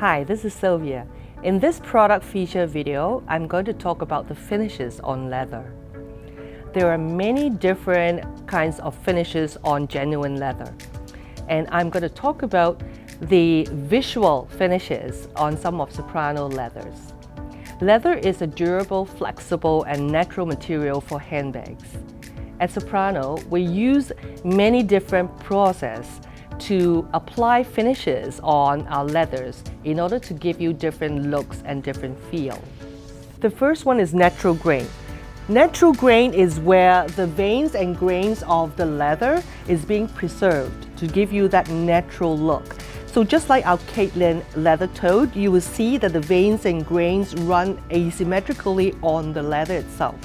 Hi, this is Sylvia. In this product feature video, I'm going to talk about the finishes on leather. There are many different kinds of finishes on genuine leather, and I'm going to talk about the visual finishes on some of Soprano leathers. Leather is a durable, flexible, and natural material for handbags. At Soprano, we use many different processes to apply finishes on our leathers in order to give you different looks and different feel. The first one is natural grain. Natural grain is where the veins and grains of the leather is being preserved to give you that natural look. So just like our Caitlin leather tote, you will see that the veins and grains run asymmetrically on the leather itself.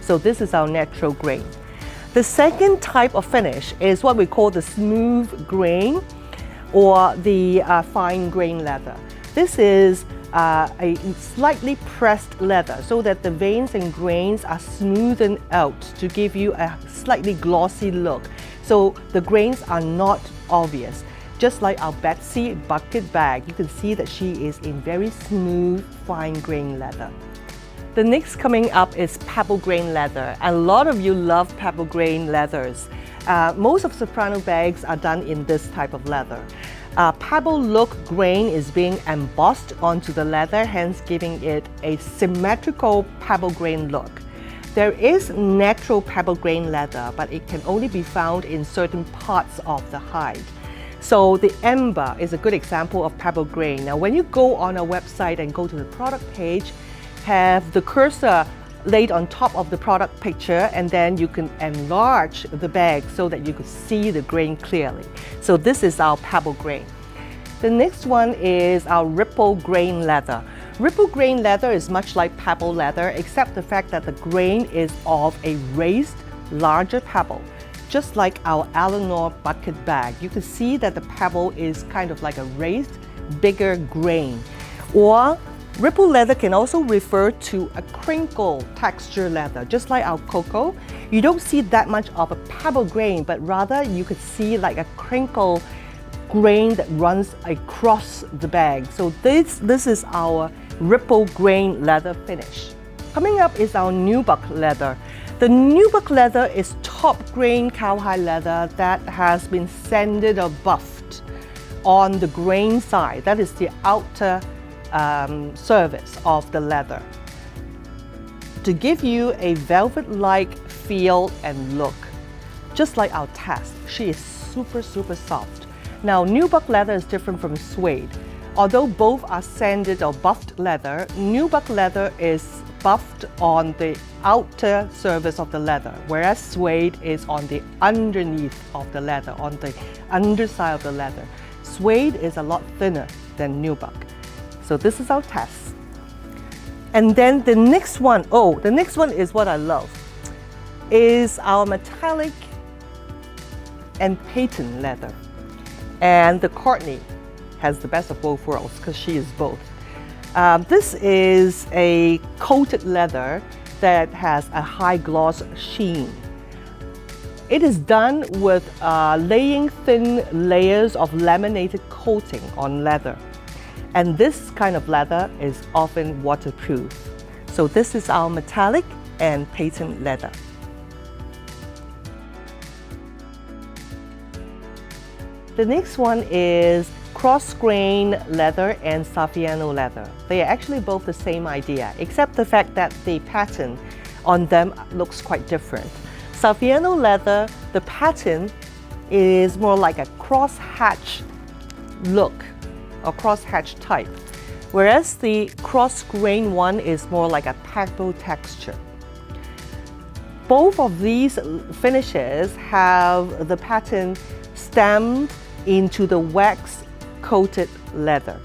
So this is our natural grain. The second type of finish is what we call the smooth grain or the fine grain leather. This is a slightly pressed leather so that the veins and grains are smoothened out to give you a slightly glossy look. So the grains are not obvious. Just like our Betsy bucket bag, you can see that she is in very smooth, fine grain leather. The next coming up is pebble grain leather. A lot of you love pebble grain leathers. Most of Soprano bags are done in this type of leather. Pebble look grain is being embossed onto the leather, hence giving it a symmetrical pebble grain look. There is natural pebble grain leather, but it can only be found in certain parts of the hide. So the ember is a good example of pebble grain. Now when you go on our website and go to the product page, have the cursor laid on top of the product picture, and then you can enlarge the bag so that you could see the grain clearly. So this is our pebble grain. The next one is our ripple grain leather. Ripple grain leather is much like pebble leather, except the fact that the grain is of a raised, larger pebble. Just like our Eleanor bucket bag, you can see that the pebble is kind of like a raised, bigger grain. Or ripple leather can also refer to a crinkle texture leather, just like our cocoa. You don't see that much of a pebble grain, but rather you could see like a crinkle grain that runs across the bag. So this is our ripple grain leather finish. Coming up is our nubuck leather. The nubuck leather is top grain cowhide leather that has been sanded or buffed on the grain side. That is the outer surface of the leather to give you a velvet-like feel and look. Just like our Tess, she is super soft. Now nubuck leather is different from suede. Although both are sanded or buffed leather, nubuck leather is buffed on the outer surface of the leather, whereas suede is on the underneath of the leather, on the underside of the leather. Suede is a lot thinner than nubuck. So this is our Tess. And then the next one, the next one is what I love, is our metallic and patent leather. And the Courtney has the best of both worlds because she is both. This is a coated leather that has a high gloss sheen. It is done with laying thin layers of laminated coating on leather. And this kind of leather is often waterproof. So this is our metallic and patent leather. The next one is cross-grain leather and Soprano leather. They are actually both the same idea, except the fact that the pattern on them looks quite different. Soprano leather, the pattern is more like a cross-hatch look, or cross-hatch type, whereas the cross-grain one is more like a pebble texture. Both of these finishes have the pattern stamped into the wax-coated leather,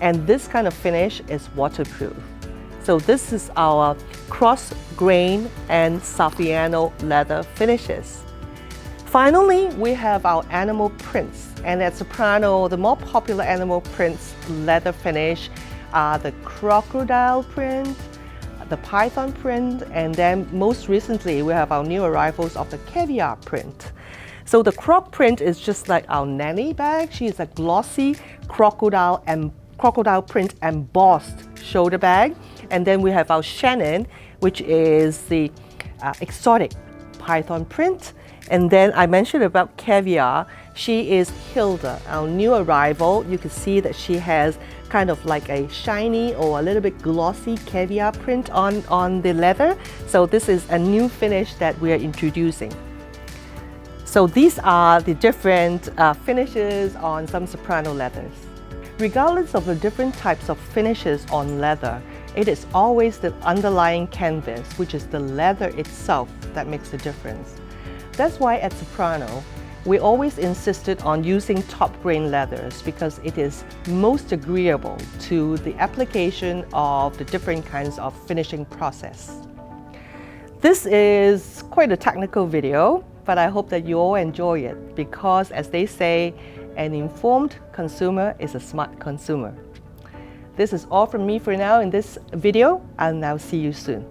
and this kind of finish is waterproof. So this is our cross-grain and Soprano leather finishes. Finally, we have our animal prints. And at Soprano, the more popular animal prints leather finish are the crocodile print, the python print, and then most recently we have our new arrivals of the caviar print. So the croc print is just like our nanny bag. She is a glossy crocodile and crocodile print embossed shoulder bag. And then we have our Shannon, which is the exotic python print. And then I mentioned about Caviar. She is Hilda, our new arrival. You can see that she has kind of like a shiny or a little bit glossy caviar print on the leather. So this is a new finish that we are introducing. So these are the different finishes on some Soprano leathers. Regardless of the different types of finishes on leather, it is always the underlying canvas, which is the leather itself, that makes the difference. That's why at Soprano, we always insisted on using top grain leathers because it is most agreeable to the application of the different kinds of finishing process. This is quite a technical video, but I hope that you all enjoy it because, as they say, an informed consumer is a smart consumer. This is all from me for now in this video. I'll now see you soon.